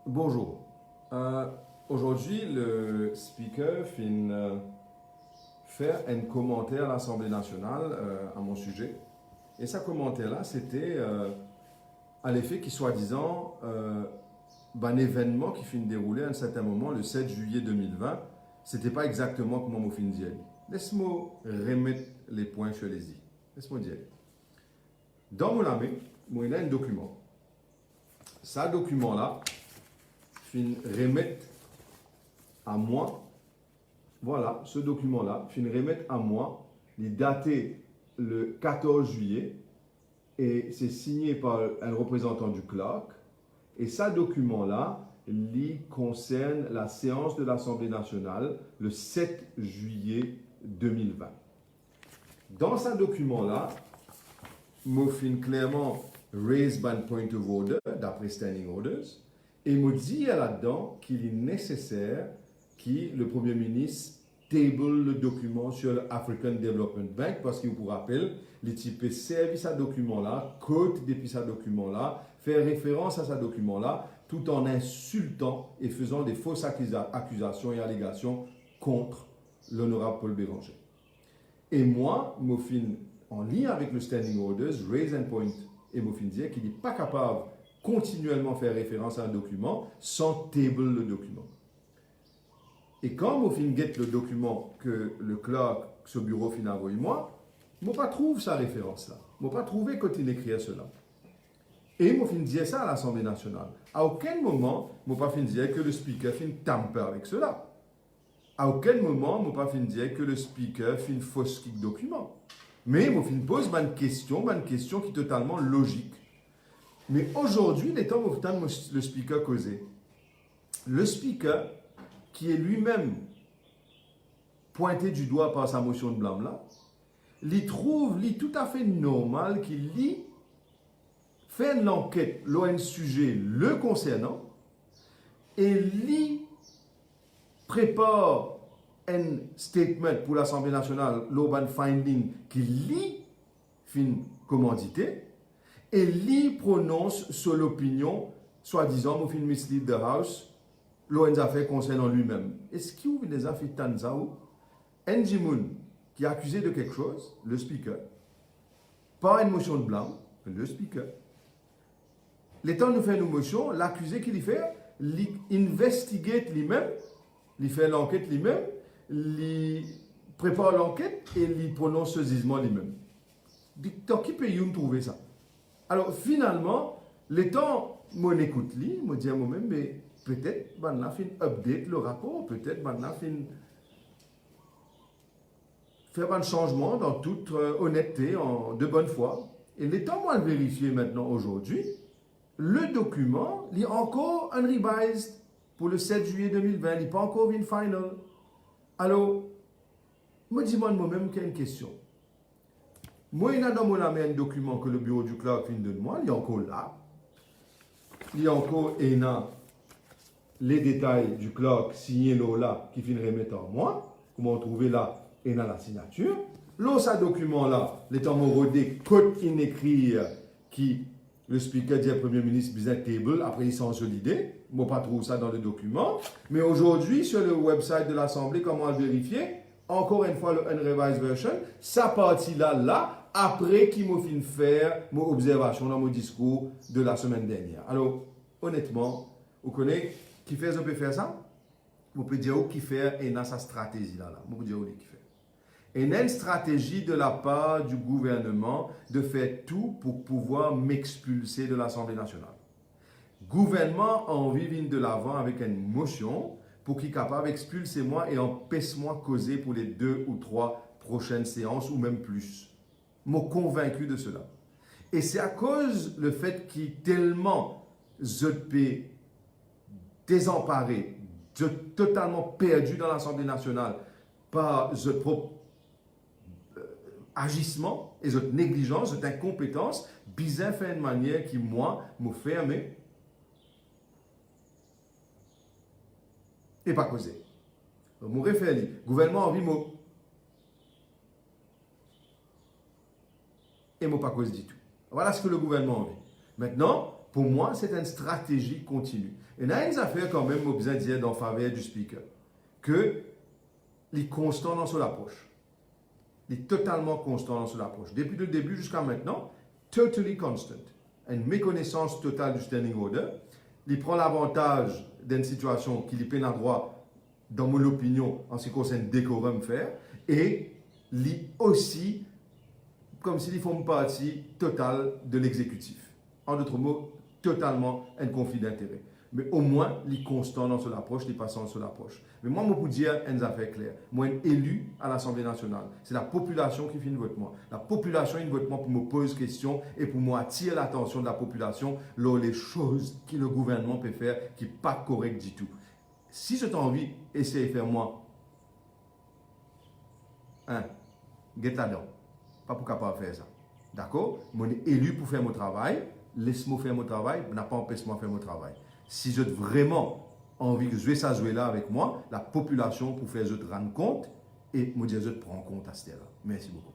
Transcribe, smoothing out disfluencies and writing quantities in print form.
Bonjour. Aujourd'hui, le speaker fait un commentaire à l'Assemblée nationale à mon sujet. Et ce commentaire-là, c'était à l'effet qui, soi-disant, un événement qui finit dérouler à un certain moment, le 7 juillet 2020, c'était pas exactement comme on finit dire. Laisse-moi remettre les points sur les i. Laisse-moi dire. Dans mon main, il y a un document. Ce document-là, fin remettre à moi, voilà, ce document-là, fin remettre à moi, il est daté le 14 juillet et c'est signé par un représentant du clerc. Et ce document-là, il concerne la séance de l'Assemblée nationale le 7 juillet 2020. Dans ce document-là, je fin clairement raise by point of order, d'après standing orders, et me dit là-dedans qu'il est nécessaire que le Premier ministre table le document sur l'African Development Bank, parce qu'il vous rappelle, les types servi ce document-là, quote depuis ce document-là, faire référence à ce document-là, tout en insultant et faisant des fausses accusations et allégations contre l'honorable Paul Béranger. Et moi, je fin en lien avec le standing orders, raise and point, et je fin dire qu'il n'est pas capable continuellement faire référence à un document sans table le document. Et quand je fin get le document que le clerc, ce bureau fin envoyé moi, je ne pas trouve sa référence là. Je ne pas trouvé quand il écrit cela. Et je fin dire ça à l'Assemblée nationale. À aucun moment, je ne pas fin dire que le speaker fin tamper avec cela. À aucun moment, je ne pas fin dire que le speaker fin fausse document. Mais je fin pose une question qui est totalement logique. Mais aujourd'hui, les temps où le speaker causait, le speaker, qui est lui-même pointé du doigt par sa motion de blâme là, il trouve tout à fait normal qu'il fait une enquête, un sujet le concernant, et il prépare un statement pour l'Assemblée nationale, l'open finding, qu'il fin commandité, et il prononce sur l'opinion, soi-disant, au fin mislead the House, l'ONG a fait concernant lui-même. Est-ce qu'il y a des affaires Tanzao? Andy Moon, qui est accusé de quelque chose, le speaker, par une motion de blâme, le speaker. L'état nous fait une motion, l'accusé qu'il fait, l'investigate lui-même, il fait l'enquête lui-même, il prépare l'enquête et il prononce ce jugement lui-même. Dans qui pays trouver ça? Alors finalement, l'état, mon écoute lui, me dit à moi-même, mais peut-être on a fait update le rapport, peut-être on a fait faire un changement dans toute honnêteté, de bonne foi. Et l'état, moi, le vérifier maintenant aujourd'hui, le document, il est encore unrevised pour le 7 juillet 2020, il n'est pas encore une final. Alors, me dis-moi moi-même qu'il y a une question. Moi, il y a dans mon main un document que le bureau du clerc vient de moi, il est encore là. Il y a encore les détails du clerc signé là qui vient remettre en moi. Comment trouver là et dans la signature. Là, ce document-là, l'état morodé, code inécrit qui le speaker dit au Premier ministre business table, après il s'en solidé. Moi, pas trouve ça dans le document. Mais aujourd'hui, sur le website de l'Assemblée, comment le vérifier? Encore une fois, le unrevised version, sa partie-là, après qu'il m'a fait faire mon observation dans mon discours de la semaine dernière. Alors, honnêtement, vous connaissez qui fait, peut faire ça? Vous pouvez dire qui fait et dans sa stratégie là. Vous pouvez dire qui fait. Et il y a une stratégie de la part du gouvernement de faire tout pour pouvoir m'expulser de l'Assemblée nationale. Le gouvernement a envie de l'avant avec une motion pour qu'il soit capable d'expulser moi et empêche-moi de causer pour les 2 ou 3 prochaines séances ou même plus. Je suis convaincu de cela. Et c'est à cause le fait qu'il est tellement désemparé, totalement perdu dans l'Assemblée nationale par ce propre agissement et cette négligence, cette incompétence, bizarre fait une manière qui, moi, me ferme et pas causer. Donc, je réfère, le gouvernement a envie de et je pas cause du tout. Voilà ce que le gouvernement a envie. Maintenant, Pour moi, c'est une stratégie continue. Et là, il y a une affaire quand même, besoin de dire dans faveur du speaker, que il est constant dans son approche. Il est totalement constant dans son approche. Depuis le début jusqu'à maintenant, totally constant. Une méconnaissance totale du standing order. Il prend l'avantage d'une situation qu'il peine à droit, dans mon opinion, en ce qui concerne décorum faire, et il aussi, comme s'il font partie totale de l'exécutif. En d'autres mots, totalement un conflit d'intérêts. Mais au moins, il est constant dans son approche, il est passant dans son approche. Mais moi, je peux dire une affaire claire. Moi, un élu à l'Assemblée nationale, c'est la population qui fait une vote moi. La population, une vote moi pour me poser question et pour moi attirer l'attention de la population lors les choses que le gouvernement peut faire qui ne sont pas correctes du tout. Si j'ai envie, essayez de faire moi. Get là-dedans. Pas pour capable de faire ça. D'accord? Moi, je suis élu pour faire mon travail. Laisse-moi faire mon travail, n'a pas empêché moi de faire mon travail. Si j'ai vraiment envie de jouer ça, jouer là avec moi, la population pour faire je te rendre compte et me dire je te prends en compte à ce là. Merci beaucoup.